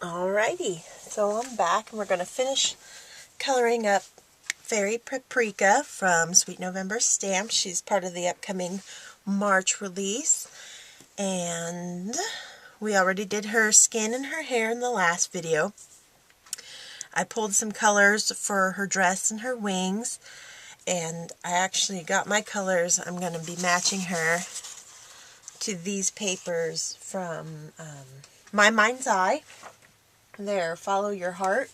Alrighty, so I'm back and we're going to finish coloring up Fairy Paprika from Sweet November Stamp. She's part of the upcoming March release, and we already did her skin and her hair in the last video. I pulled some colors for her dress and her wings, and I actually got my colors. I'm going to be matching her to these papers from My Mind's Eye. They're Follow Your Heart.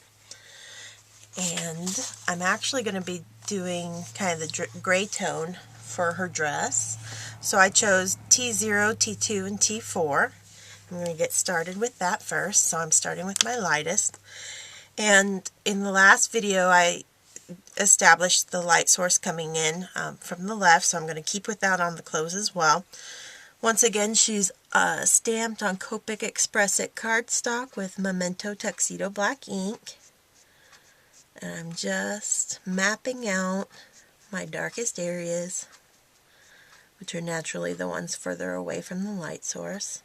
And I'm actually going to be doing kind of the gray tone for her dress. So I chose T0, T2, and T4. I'm going to get started with that first. So I'm starting with my lightest. And in the last video I established the light source coming in from the left. So I'm going to keep with that on the clothes as well. Once again, she's stamped on Copic X-Press It cardstock with Memento Tuxedo Black ink. And I'm just mapping out my darkest areas, which are naturally the ones further away from the light source.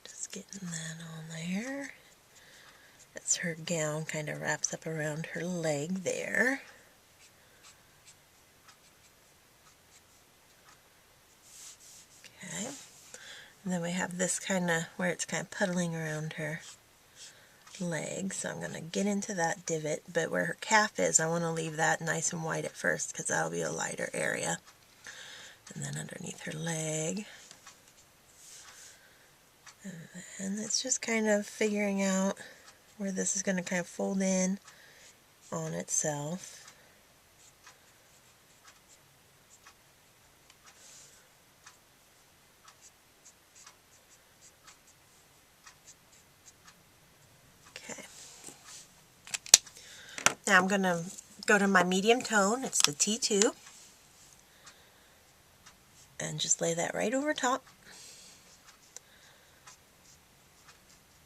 Just getting that on there. That's her gown, kind of wraps up around her leg there. Okay. And then we have this kind of, where it's kind of puddling around her leg. So I'm going to get into that divot, but where her calf is, I want to leave that nice and white at first because that'll be a lighter area. And then underneath her leg. And it's just kind of figuring out where this is going to kind of fold in on itself. Okay. Now I'm going to go to my medium tone. It's the T2. And just lay that right over top.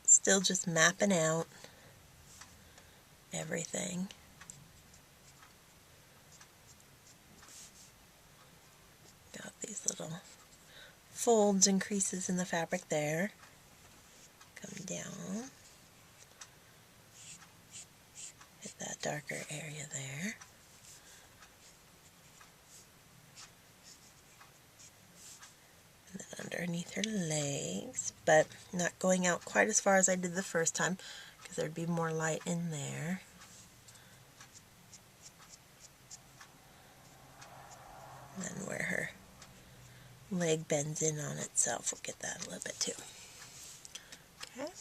Still just mapping out everything. Got these little folds and creases in the fabric there. Come down. Hit that darker area there. And then underneath her legs, but not going out quite as far as I did the first time because there'd be more light in there. And then where her leg bends in on itself, we'll get that a little bit too. Okay.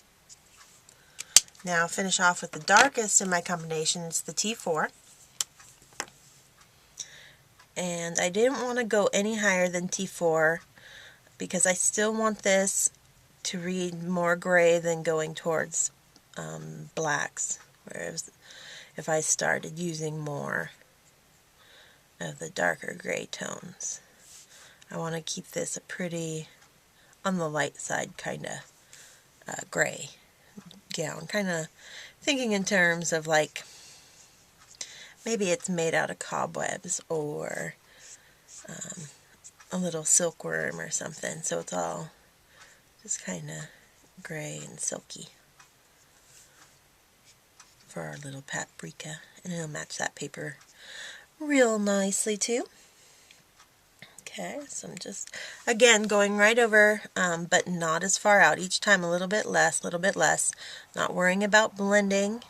Now I'll finish off with the darkest in my combination. It's the T4. And I didn't want to go any higher than T4 because I still want this to read more gray than going towards blacks. Whereas if I started using more of the darker gray tones, I want to keep this a pretty, on the light side, kind of gray gown. Kind of thinking in terms of like, maybe it's made out of cobwebs or a little silkworm or something. So it's all just kind of gray and silky for our little paprika. And it'll match that paper real nicely too. Okay, so I'm just, again, going right over, but not as far out. Each time a little bit less, Not worrying about blending.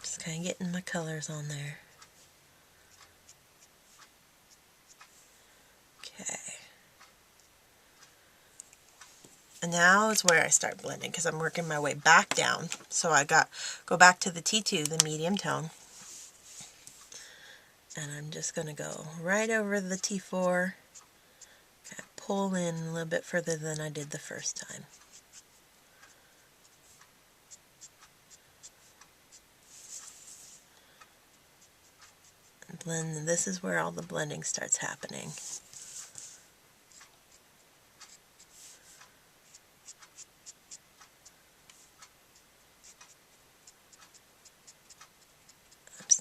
Just kind of getting my colors on there. Okay. And now is where I start blending because I'm working my way back down. So I go back to the T2, the medium tone. And I'm just going to go right over the T4, kind of pull in a little bit further than I did the first time. And blend, and this is where all the blending starts happening.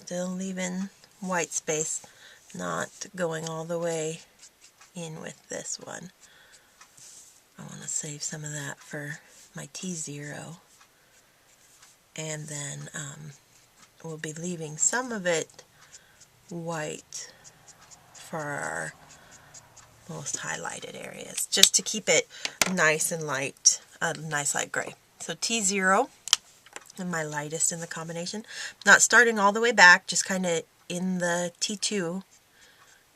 Still leaving white space, not going all the way in with this one. I want to save some of that for my T0. And then we'll be leaving some of it white for our most highlighted areas, just to keep it nice and light, nice light gray. So T0, and my lightest in the combination. Not starting all the way back, just kind of in the T2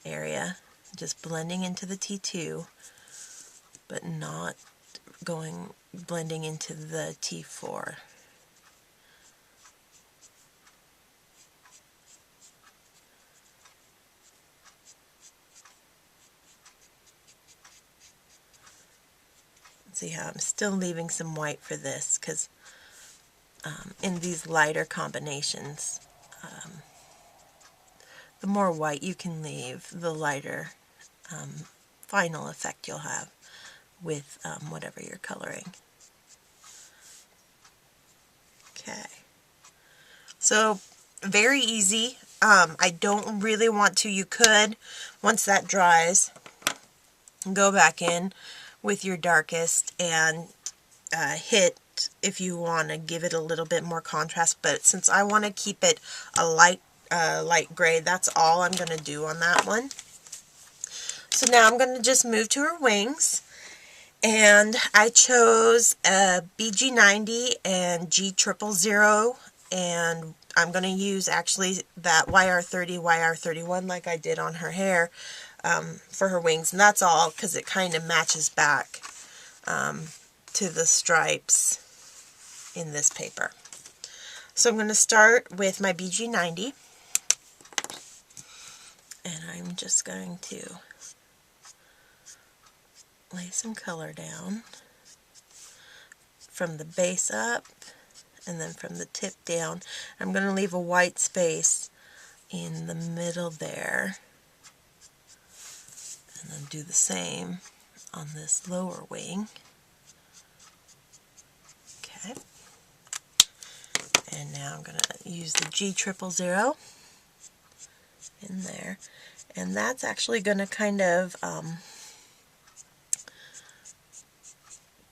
area, just blending into the T2, but not blending into the T4. See how I'm still leaving some white for this, because in these lighter combinations, the more white you can leave, the lighter final effect you'll have with whatever you're coloring. Okay, so very easy. I don't really want to. You could, once that dries, go back in with your darkest and hit if you want to give it a little bit more contrast, but since I want to keep it a light gray, that's all I'm going to do on that one. So now I'm going to just move to her wings, and I chose BG90 and G000, and I'm going to use actually that YR30, YR31 like I did on her hair for her wings, and that's all because it kind of matches back to the stripes in this paper. So I'm going to start with my BG90, and I'm just going to lay some color down from the base up and then from the tip down. I'm going to leave a white space in the middle there, and then do the same on this lower wing. Okay, and now I'm going to use the G000 in there, and that's actually going to kind of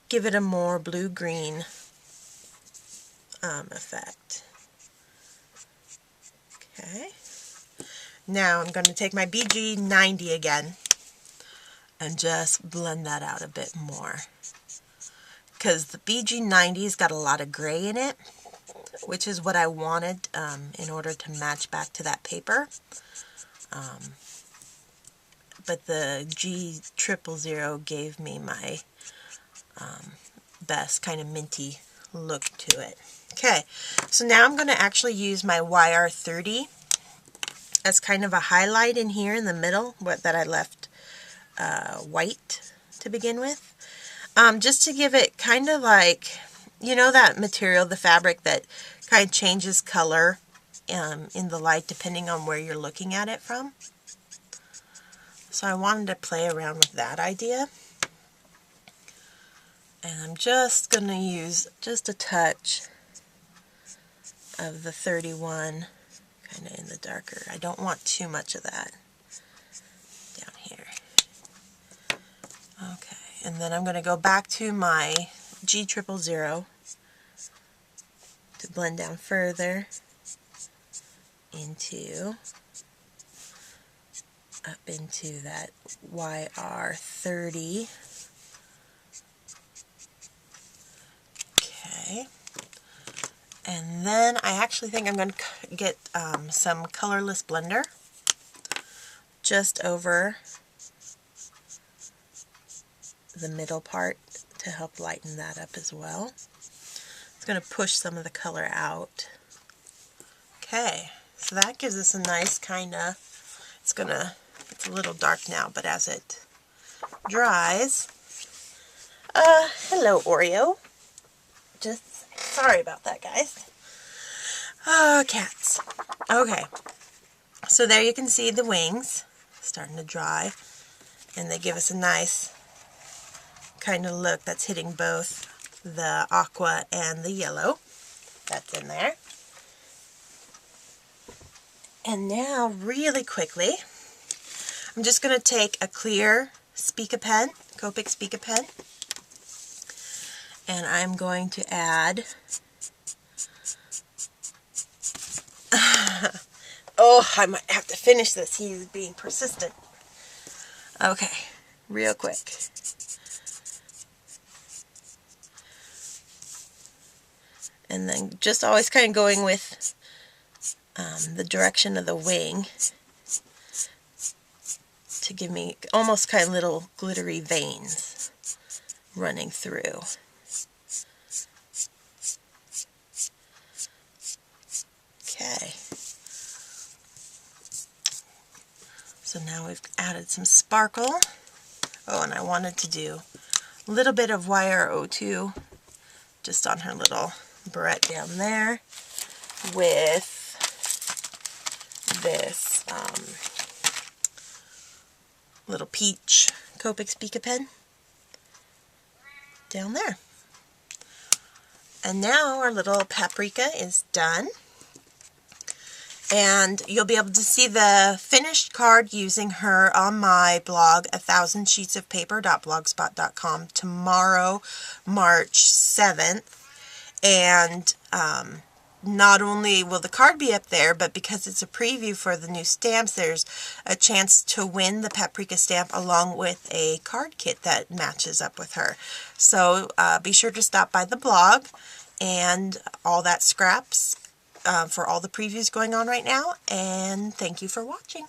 give it a more blue-green effect. Okay, now I'm going to take my BG90 again and just blend that out a bit more, because the BG90's got a lot of gray in it, which is what I wanted in order to match back to that paper. But the G000 gave me my best kind of minty look to it. Okay, so now I'm going to actually use my YR30 as kind of a highlight in here in the middle, that I left white to begin with. Just to give it kind of like, you know, that material, the fabric that kind of changes color in the light depending on where you're looking at it from. So I wanted to play around with that idea. And I'm just going to use just a touch of the 31 kind of in the darker. I don't want too much of that down here. Okay, and then I'm going to go back to my G000 to blend down further up into that YR30. Okay, and then I actually think I'm going to get some colorless blender just over the middle part to help lighten that up as well. It's going to push some of the color out. Okay, so that gives us a nice kind of, it's a little dark now, but as it dries, hello Oreo. Just sorry about that, guys. Cats. Okay, so there you can see the wings starting to dry, and they give us a nice kind of look that's hitting both the aqua and the yellow that's in there. And now, really quickly, I'm just going to take a clear Spica pen, Copic Spica pen, and I'm going to add, oh, I might have to finish this. He's being persistent. Okay, real quick. And then just always kind of going with the direction of the wing to give me almost kind of little glittery veins running through. Okay. So now we've added some sparkle. Oh, and I wanted to do a little bit of YRO2 just on her little barrette down there with this little peach Copic Spica pen down there. And now our little paprika is done. And you'll be able to see the finished card using her on my blog, 1000sheetsofpaper.blogspot.com, tomorrow, March 7th. And not only will the card be up there, but because it's a preview for the new stamps, there's a chance to win the paprika stamp along with a card kit that matches up with her. So be sure to stop by the blog and all that scraps for all the previews going on right now, and thank you for watching.